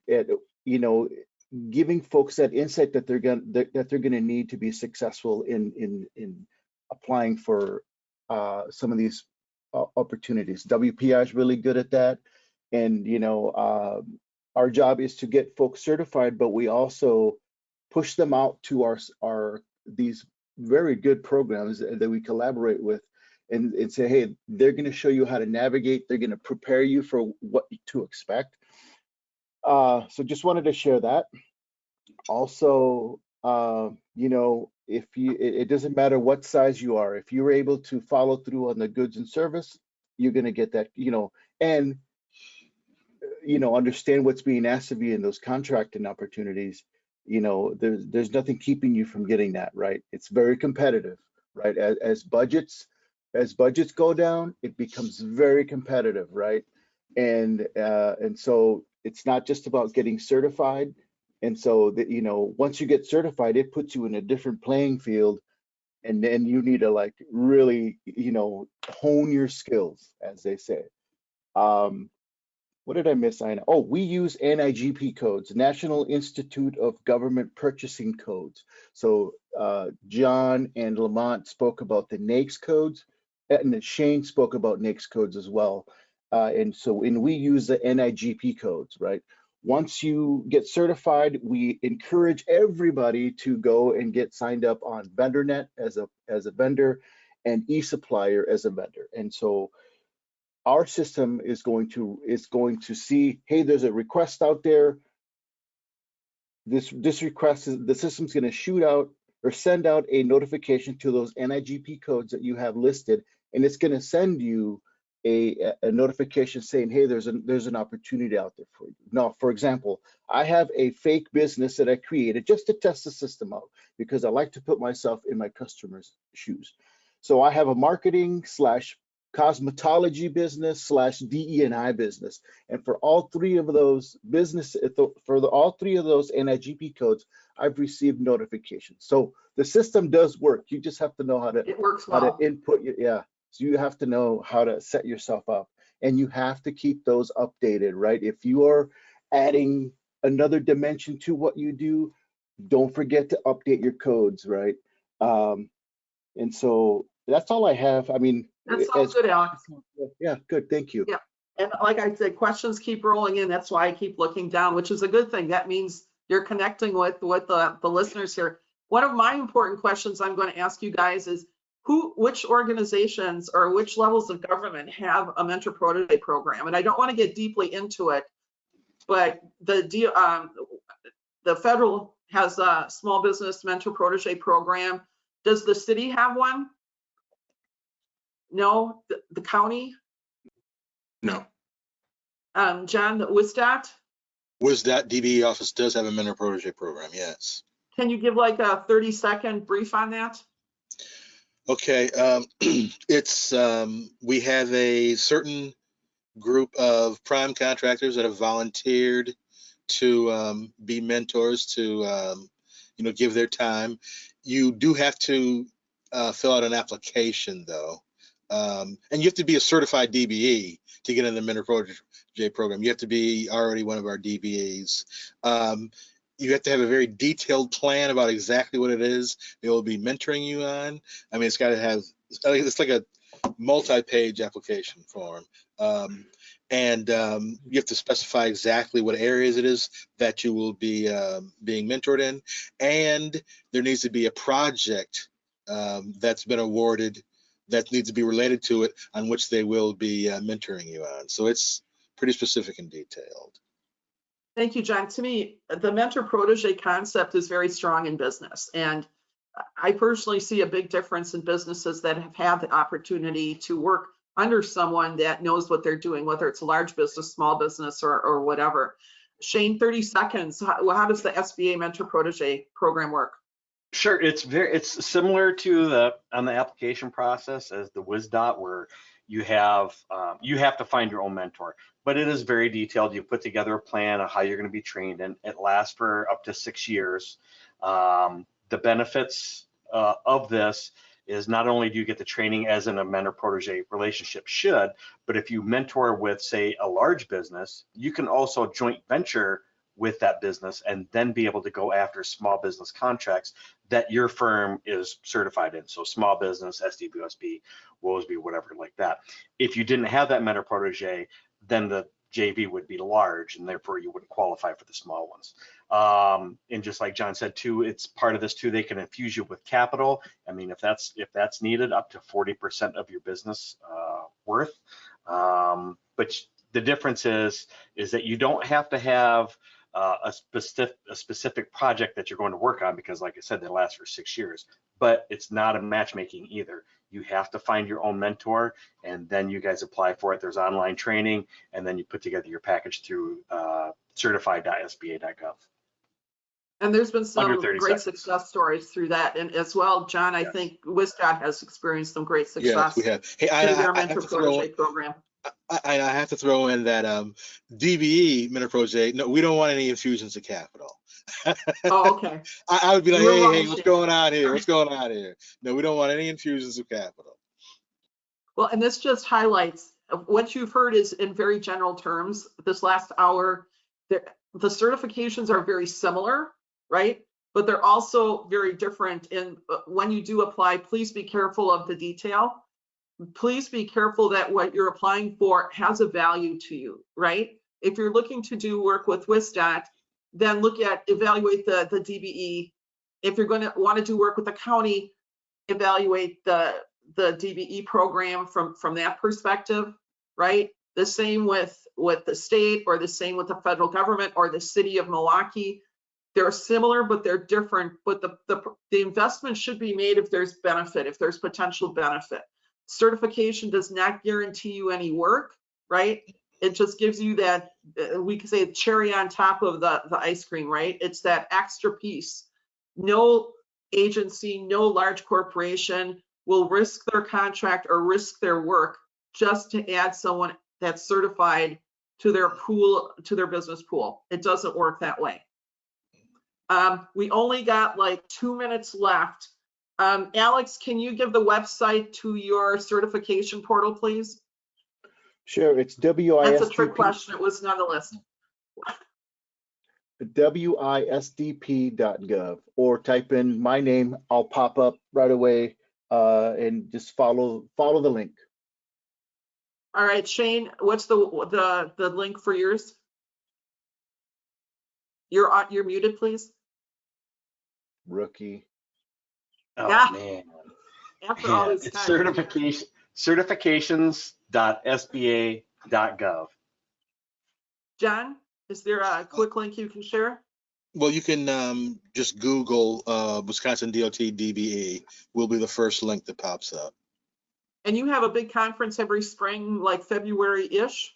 giving folks that insight that they're gonna need to be successful in applying for some of these opportunities. WPI is really good at that, and our job is to get folks certified, but we also push them out to these very good programs that we collaborate with, and say, hey, they're going to show you how to navigate. They're going to prepare you for what to expect. So just wanted to share that. Also, it doesn't matter what size you are. If you're able to follow through on the goods and service, you're going to get that, and understand what's being asked of you in those contracting opportunities. There's nothing keeping you from getting that, right? It's very competitive, right? As budgets go down, it becomes very competitive, right? And so it's not just about getting certified. And so that, once you get certified, it puts you in a different playing field, and then you need to like really, hone your skills, as they say. What did I miss, Ina? Oh, we use NIGP codes, National Institute of Government Purchasing Codes. So John and Lamont spoke about the NAICS codes, and Shane spoke about NAICS codes as well. And we use the NIGP codes, right? Once you get certified, we encourage everybody to go and get signed up on VendorNet as a vendor and eSupplier as a vendor. And so our system is going to see, hey, there's a request out there. This request the system's going to shoot out or send out a notification to those NIGP codes that you have listed, and it's going to send you a notification saying, hey, there's an opportunity out there for you. Now, for example, I have a fake business that I created just to test the system out because I like to put myself in my customer's shoes. So I have a marketing / cosmetology business / DE&I business, and for all three of those all three of those NIGP codes, I've received notifications. So the system does work. You just have to know how to input. Yeah, so you have to know how to set yourself up, and you have to keep those updated, right? If you are adding another dimension to what you do, don't forget to update your codes, right? And so that's all I have. I mean, That sounds good, Alex. Yeah, good. Thank you. Yeah. And like I said, questions keep rolling in. That's why I keep looking down, which is a good thing. That means you're connecting with the listeners here. One of my important questions I'm going to ask you guys is which organizations or which levels of government have a mentor protege program? And I don't want to get deeply into it, but the federal has a small business mentor protege program. Does the city have one? No, the county? No. John, the WSDOT? WSDOT DBE office does have a mentor protege program, yes. Can you give like a 30-second brief on that? Okay, it's we have a certain group of prime contractors that have volunteered to be mentors, to give their time. You do have to fill out an application though, and you have to be a certified DBE to get in the Mentor Project program. You have to be already one of our DBEs. You have to have a very detailed plan about exactly what it is they will be mentoring you on. I mean, it's got to have, it's like a multi-page application form. And you have to specify exactly what areas it is that you will be being mentored in. And there needs to be a project that's been awarded that needs to be related to it, on which they will be mentoring you on. So it's pretty specific and detailed. Thank you, John. To me, the mentor protege concept is very strong in business. And I personally see a big difference in businesses that have had the opportunity to work under someone that knows what they're doing, whether it's a large business, small business, or whatever. Shane, 30 seconds. How does the SBA mentor protege program work? Sure, it's similar to on the application process as the WisDOT, where you have to find your own mentor, but it is very detailed. You put together a plan of how you're going to be trained, and it lasts for up to 6 years. The benefits of this is not only do you get the training as in a mentor protege relationship should, but if you mentor with, say, a large business, you can also joint venture with that business and then be able to go after small business contracts that your firm is certified in. So small business, SDBOSB, WOSB, whatever like that. If you didn't have that mentor protege, then the JV would be large, and therefore you wouldn't qualify for the small ones. And just like John said too, it's part of this too, they can infuse you with capital. I mean, if that's needed, up to 40% of your business worth. But the difference is that you don't have to have a specific project that you're going to work on, because like I said, they last for 6 years, but it's not a matchmaking either. You have to find your own mentor, and then you guys apply for it. There's online training, and then you put together your package through certified.sba.gov. And there's been some great seconds. success stories through that. And as well, John, I think WisDOT has experienced some great success. Yes, we have. Hey, through their mentor protege program. I have to throw in that DBE mentor protege. No, we don't want any infusions of capital. Oh, okay. I would be like, hey, what's Shane. going on here? What's going on here? No, we don't want any infusions of capital. Well, and this just highlights what you've heard is in very general terms. This last hour, the certifications are very similar, right? But they're also very different. And when you do apply, please be careful of the detail. Please be careful that what you're applying for has a value to you, right? If you're looking to do work with WisDOT, then evaluate the DBE. If you're going to want to do work with the county, evaluate the DBE program from that perspective, right? The same with the state, or the same with the federal government or the city of Milwaukee. They're similar, but they're different. But the investment should be made if there's benefit, if there's potential benefit. Certification does not guarantee you any work, right? It just gives you that, we could say, cherry on top of the ice cream, right? It's that extra piece. No agency, no large corporation will risk their contract or risk their work just to add someone that's certified to their pool, to their business pool. It doesn't work that way. We only got like 2 minutes left. Alex, can you give the website to your certification portal, please? Sure, it's WISDP. That's a trick question. It was not on the list. WISDP.gov, or type in my name. I'll pop up right away, and just follow the link. All right, Shane, what's the link for yours? You're muted, please. Rookie. Oh, Yeah. man. After all Yeah, this it's time. certifications.sba.gov. John, is there a quick link you can share? Well, you can just Google Wisconsin DOT DBE. Will be the first link that pops up. And you have a big conference every spring, like February-ish?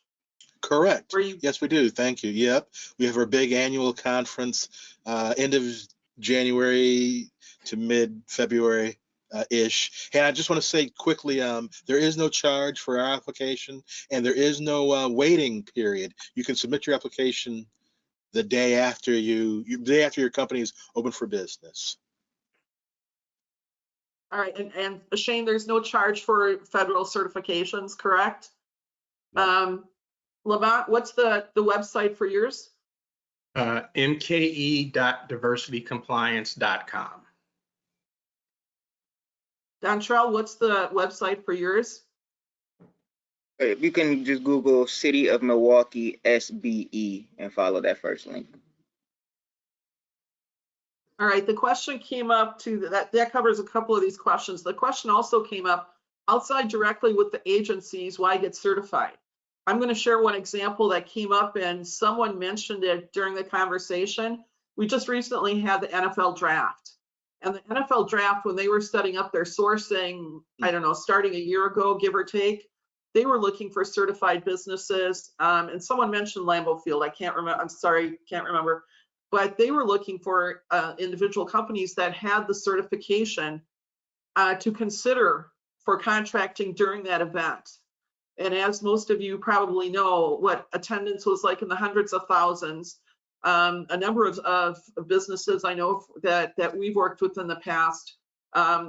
Correct. Where you, Yes, we do. Thank you. Yep. We have our big annual conference, end of January to mid-February. ish. And I just want to say quickly, there is no charge for our application, and there is no waiting period. You can submit your application the day after your company is open for business. All right, and Shane, there's no charge for federal certifications, correct? Lamont, what's the website for yours? mke.diversitycompliance.com. Dontrell, what's the website for yours? You can just Google City of Milwaukee SBE and follow that first link. All right, the question came up to that covers a couple of these questions. The question also came up outside directly with the agencies, why get certified? I'm going to share one example that came up and someone mentioned it during the conversation. We just recently had the NFL draft. And the NFL draft, when they were setting up their sourcing, I don't know, starting a year ago, give or take, they were looking for certified businesses. And someone mentioned Lambeau Field. I can't remember. I'm sorry, can't remember. But they were looking for individual companies that had the certification to consider for contracting during that event. And as most of you probably know, what attendance was like in the hundreds of thousands. A number of businesses I know that we've worked with in the past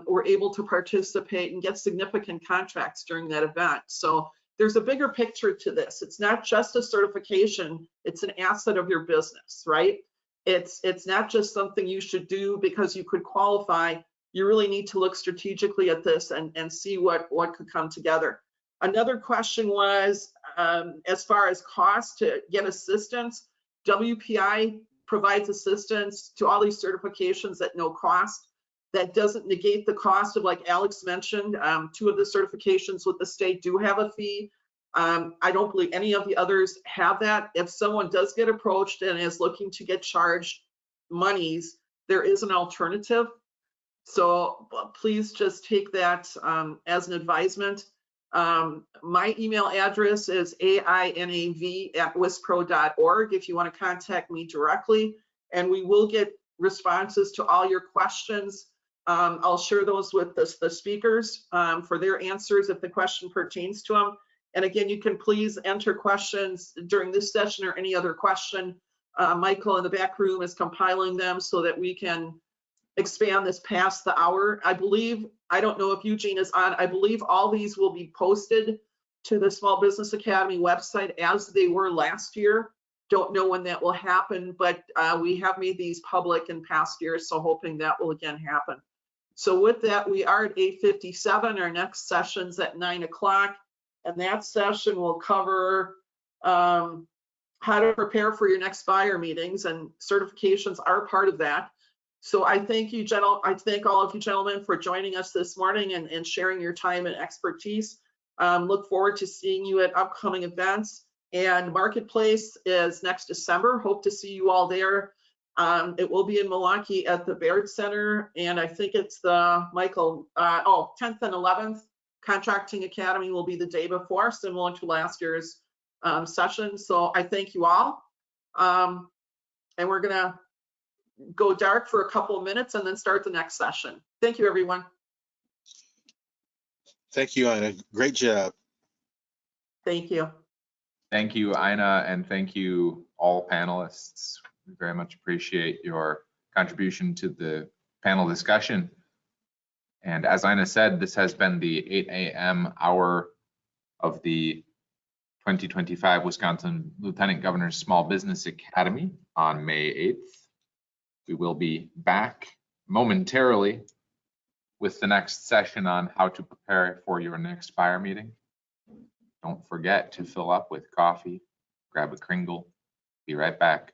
were able to participate and get significant contracts during that event. So there's a bigger picture to this. It's not just a certification, it's an asset of your business, right? It's not just something you should do because you could qualify. You really need to look strategically at this and see what could come together. Another question was, as far as cost to get assistance, WPI provides assistance to all these certifications at no cost. That doesn't negate the cost of, like Alex mentioned, 2 of the certifications with the state do have a fee. I don't believe any of the others have that. If someone does get approached and is looking to get charged monies, there is an alternative. So please just take that as an advisement. My email address is ainav@wispro.org if you want to contact me directly, and we will get responses to all your questions. I'll share those with the speakers for their answers if the question pertains to them. And again, you can please enter questions during this session or any other question. Michael in the back room is compiling them so that we can expand this past the hour. I believe, I don't know if Eugene is on, I believe all these will be posted to the Small Business Academy website as they were last year. Don't know when that will happen, but we have made these public in past years, so hoping that will again happen. So with that, we are at 8:57. Our next session's at 9 o'clock, and that session will cover how to prepare for your next buyer meetings, and certifications are part of that. So I thank you, I thank all of you gentlemen for joining us this morning and sharing your time and expertise. Look forward to seeing you at upcoming events. And Marketplace is next December. Hope to see you all there. It will be in Milwaukee at the Baird Center, and I think it's the 10th and 11th. Contracting Academy will be the day before, similar to last year's session. So I thank you all. And we're gonna go dark for a couple of minutes and then start the next session. Thank you, everyone. Thank you, Ina. Great job. Thank you. Thank you, Ina, and thank you all panelists. We very much appreciate your contribution to the panel discussion. And as Ina said, this has been the 8 a.m. hour of the 2025 Wisconsin Lieutenant Governor's Small Business Academy on May 8th. We will be back momentarily with the next session on how to prepare for your next buyer meeting. Don't forget to fill up with coffee, grab a Kringle. Be right back.